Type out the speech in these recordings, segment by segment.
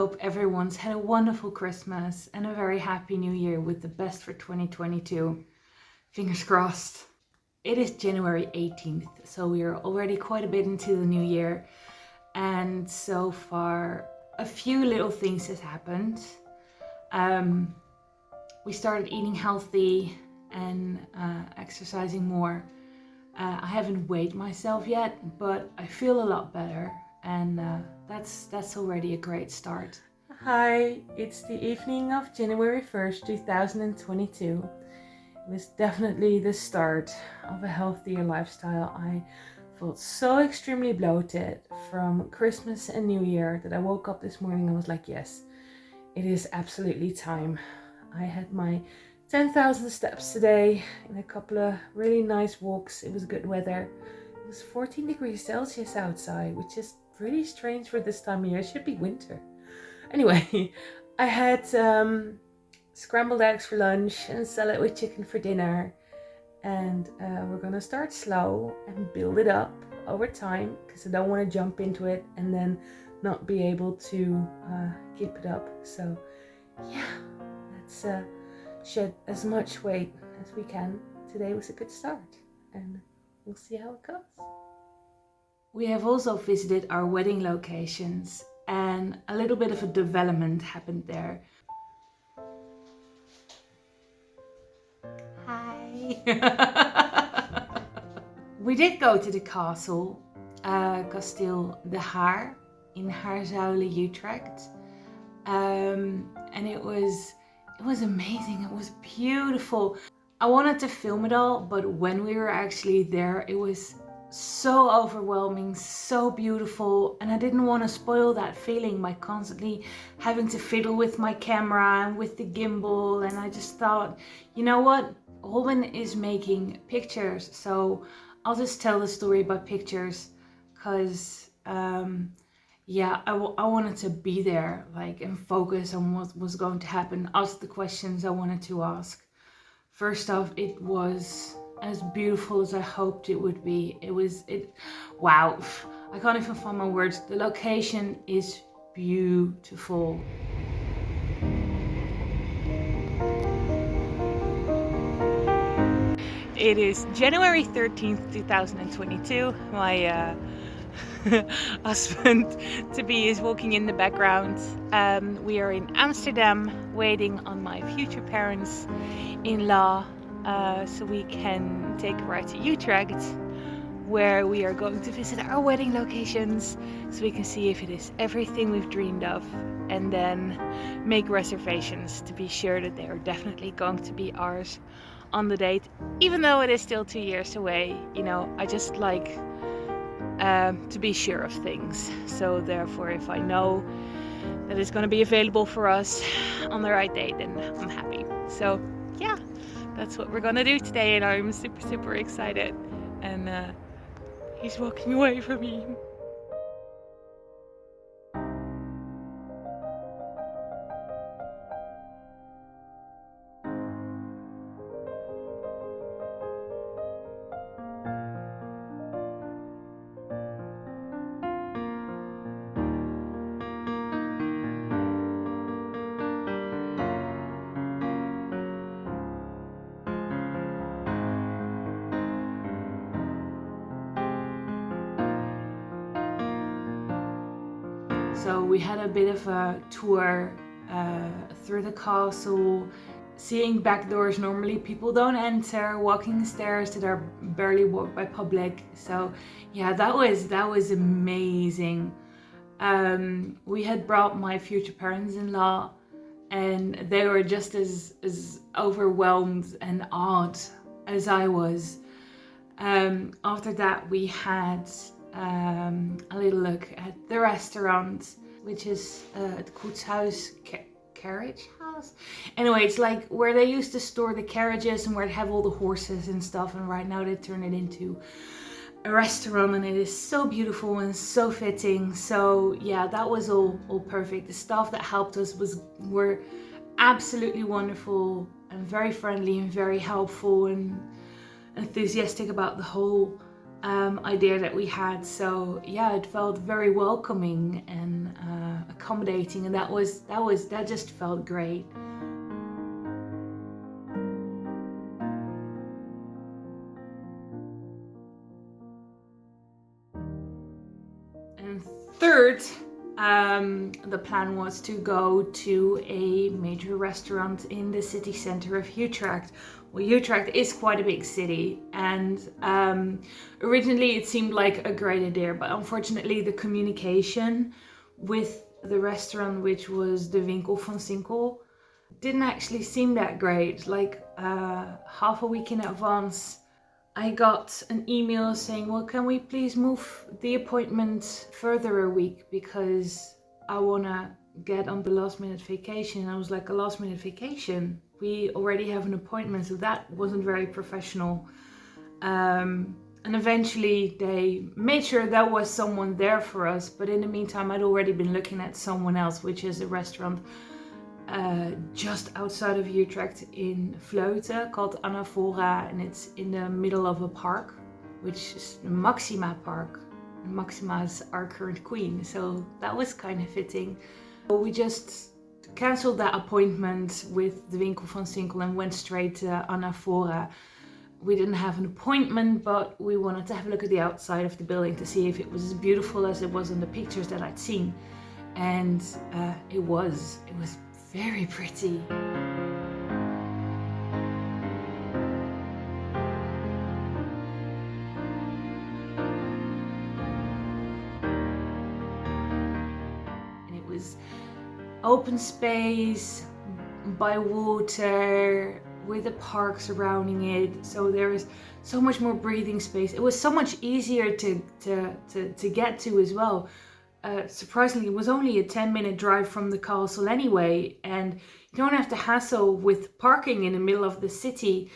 hope everyone's had a wonderful Christmas and a very happy new year with the best for 2022. Fingers crossed. It is January 18th, so we are already quite a bit into the new year. And so far, a few little things has happened. We started eating healthy and exercising more. I haven't weighed myself yet, but I feel a lot better, and that's already a great start. Hi, it's the evening of January 1st, 2022. It was definitely the start of a healthier lifestyle. I felt so extremely bloated from Christmas and New Year that I woke up this morning and was like, yes, it is absolutely time. I had my 10,000 steps today in a couple of really nice walks. It was good weather. It was 14 degrees Celsius outside, which is really strange for this time of year. It should be winter. Anyway, I had scrambled eggs for lunch and salad with chicken for dinner. And we're gonna start slow and build it up over time because I don't want to jump into it and then not be able to keep it up. So yeah, let's shed as much weight as we can. Today was a good start and we'll see how it goes. We have also visited our wedding locations and a little bit of a development happened there. Hi! We did go to the castle, Kasteel de Haar in Haarzuilen, Utrecht. And it was amazing. It was beautiful. I wanted to film it all, but when we were actually there, it was so overwhelming, so beautiful, and I didn't want to spoil that feeling by constantly having to fiddle with my camera and with the gimbal. And I just thought, you know what, Robin is making pictures, so I'll just tell the story by pictures, because yeah, I wanted to be there, like, and focus on what was going to happen, ask the questions I wanted to ask. First off, it was as beautiful as I hoped it would be. Wow, I can't even find my words. The location is beautiful. It is January 13th, 2022. My husband to be is walking in the background. We are in Amsterdam waiting on my future parents-in-law so we can take a ride to Utrecht, where we are going to visit our wedding locations so we can see if it is everything we've dreamed of, and then make reservations to be sure that they are definitely going to be ours on the date, even though it is still 2 years away. You know, I just like to be sure of things, so therefore if I know that it's going to be available for us on the right date, then I'm happy. So yeah, that's what we're gonna do today, and I'm super excited. And he's walking away from me. So we had a bit of a tour through the castle, seeing back doors normally people don't enter, walking stairs that are barely walked by public. So yeah, that was amazing. We had brought my future parents-in-law, and they were just as overwhelmed and awed as I was. After that, we had a little look at the restaurant, which is the Koetshuis carriage house. Anyway, it's like where they used to store the carriages and where they have all the horses and stuff, and right now they turn it into a restaurant, and it is so beautiful and so fitting. So yeah, that was all perfect. The staff that helped us were absolutely wonderful and very friendly and very helpful and enthusiastic about the whole idea that we had. So yeah, it felt very welcoming and accommodating, and that just felt great. And third, the plan was to go to a major restaurant in the city center of Utrecht. Well, Utrecht is quite a big city, and originally it seemed like a great idea, but unfortunately the communication with the restaurant, which was the Winkel van Sinkel, didn't actually seem that great. Like half a week in advance, I got an email saying, well, can we please move the appointment further a week because I want to get on the last minute vacation. And I was like, a last minute vacation? We already have an appointment, so that wasn't very professional. And eventually they made sure there was someone there for us, but in the meantime I'd already been looking at someone else, which is a restaurant just outside of Utrecht in Vleuten called Anafora, and it's in the middle of a park, which is the Maxima Park. And Maxima is our current queen, so that was kind of fitting. We just cancelled that appointment with the Winkel van Sinkel and went straight to Anafora. We didn't have an appointment, but we wanted to have a look at the outside of the building to see if it was as beautiful as it was in the pictures that I'd seen. And it was very pretty. And it was open space by water with a park surrounding it, so there is so much more breathing space. It was so much easier to get to as well. Surprisingly, it was only a 10-minute drive from the castle anyway, and you don't have to hassle with parking in the middle of the city.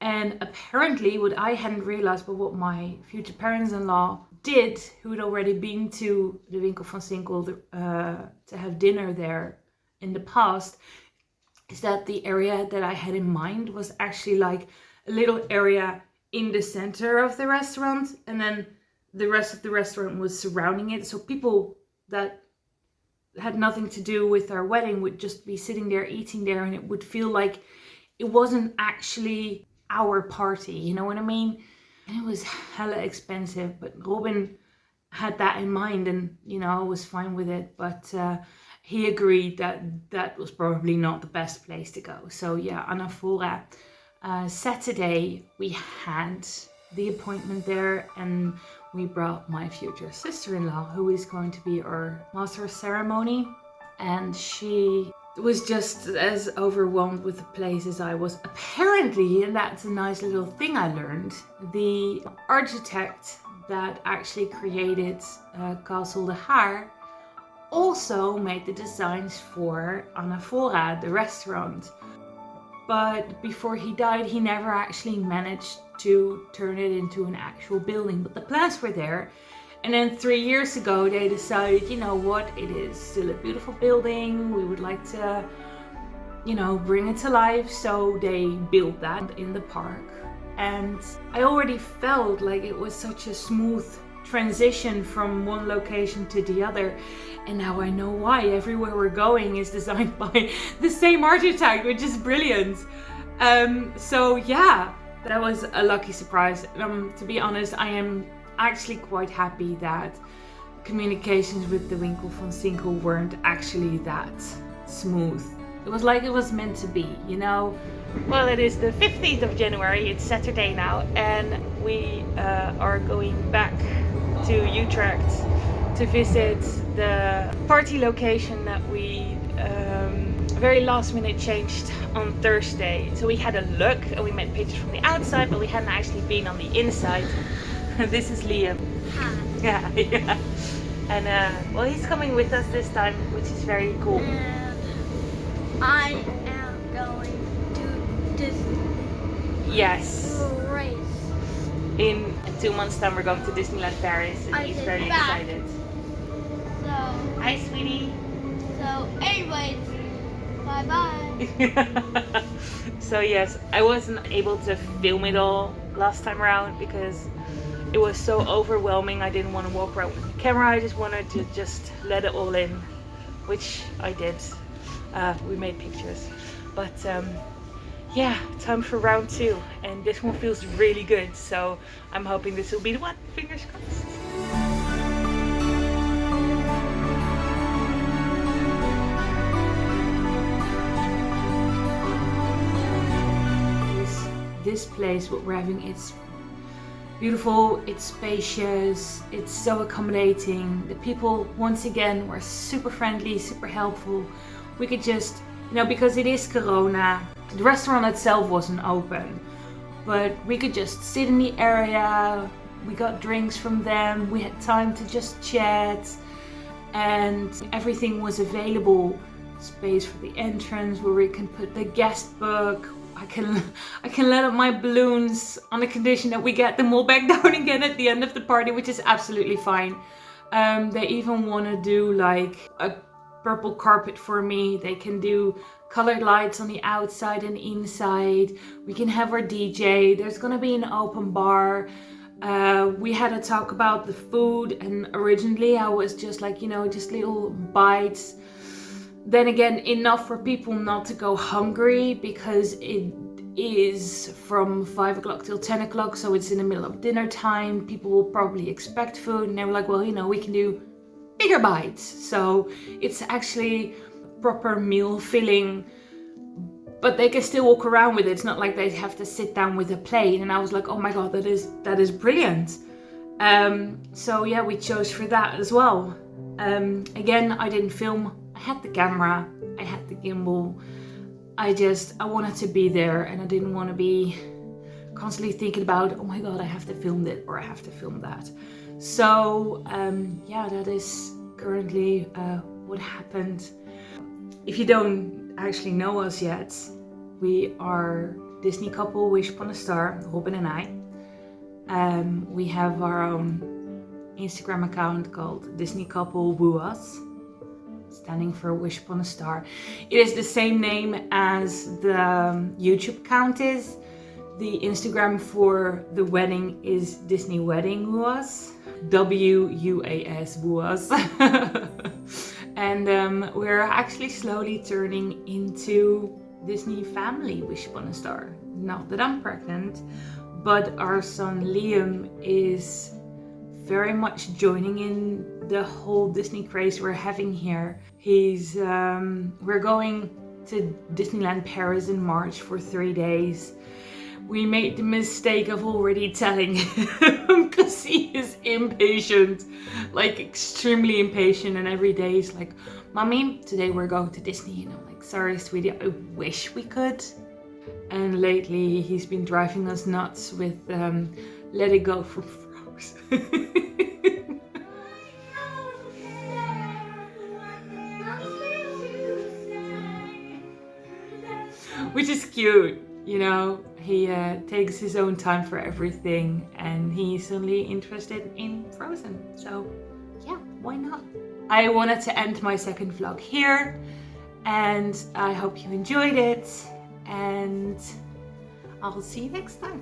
And apparently, what I hadn't realized, but what my future parents-in-law did, who had already been to the Winkel van Sinkel to have dinner there in the past, is that the area that I had in mind was actually like a little area in the center of the restaurant, and then the rest of the restaurant was surrounding it. So people that had nothing to do with our wedding would just be sitting there eating there, and it would feel like it wasn't actually our party, you know what I mean? And it was hella expensive, but Robin had that in mind, and you know, I was fine with it, but he agreed that that was probably not the best place to go. So yeah, Anafora. Saturday we had the appointment there, and we brought my future sister-in-law, who is going to be our master of ceremony, and she was just as overwhelmed with the place as I was. Apparently, and that's a nice little thing I learned, the architect that actually created Castle de Haar also made the designs for Anafora, the restaurant. But before he died, he never actually managed to turn it into an actual building. But the plans were there. And then 3 years ago, they decided, you know what, it is still a beautiful building. We would like to, you know, bring it to life. So they built that in the park. And I already felt like it was such a smooth transition from one location to the other, and now I know why. Everywhere we're going is designed by the same architect, which is brilliant. So yeah, that was a lucky surprise. To be honest, I am actually quite happy that communications with the Winkel van Sinkel weren't actually that smooth. It was like it was meant to be, you know? Well, it is the 15th of January, it's Saturday now, and we are going back to Utrecht to visit the party location that we very last minute changed on Thursday. So we had a look and we made pictures from the outside, but we hadn't actually been on the inside. This is Liam. Hi. Yeah. And well, he's coming with us this time, which is very cool. And I am going to Disney. Yes. Race. In 2 months' time, we're going to Disneyland Paris, and he's very excited. So, Hi, sweetie. anyways, bye-bye. So yes, I wasn't able to film it all last time around because it was so overwhelming. I didn't want to walk around with the camera. I just wanted to just let it all in, which I did. We made pictures, but yeah, time for round 2, and this one feels really good, so I'm hoping this will be the one. Fingers crossed. This place, what we're having, it's beautiful, it's spacious, it's so accommodating. The people, once again, were super friendly, super helpful. We could just, you know, because it is Corona, the restaurant itself wasn't open, but we could just sit in the area. We got drinks from them, we had time to just chat, and everything was available. Space for the entrance where we can put the guest book. I can let up my balloons on the condition that we get them all back down again at the end of the party, which is absolutely fine. They even want to do like a purple carpet for me. They can do colored lights on the outside and inside. We can have our DJ. There's gonna be an open bar. We had a talk about the food, and originally I was just like, you know, just little bites. Then again, enough for people not to go hungry, because it is from 5 o'clock till 10 o'clock, so it's in the middle of dinner time. People will probably expect food, and they were like, well, you know, we can do bigger bites. So it's actually proper meal filling, but they can still walk around with it. It's not like they have to sit down with a plate. And I was like, oh my god, that is brilliant. So yeah, we chose for that as well. Again, I didn't film. I had the camera, I had the gimbal. I wanted to be there, and I didn't want to be constantly thinking about, oh my god, I have to film this or I have to film that. So yeah, that is currently what happened. If you don't actually know us yet, we are Disney couple Wish Upon a Star, Robin and I. We have our own Instagram account called Disney Couple Woo Us, standing for Wish Upon a Star. It is the same name as the YouTube account is. The Instagram for the wedding is Disney Wedding Woo Us, WUAS Woo Us. And we're actually slowly turning into Disney family Wish Upon a Star. Not that I'm pregnant, but our son Liam is very much joining in the whole Disney craze we're having here. We're going to Disneyland Paris in March for 3 days. We made the mistake of already telling him, because he is impatient, like extremely impatient, and every day he's like, Mommy, today we're going to Disney. And I'm like, sorry sweetie, I wish we could. And lately he's been driving us nuts with Let It Go from Frozen. Which is cute, you know. He takes his own time for everything, and he's suddenly interested in Frozen. So yeah, why not? I wanted to end my second vlog here, and I hope you enjoyed it, and I'll see you next time.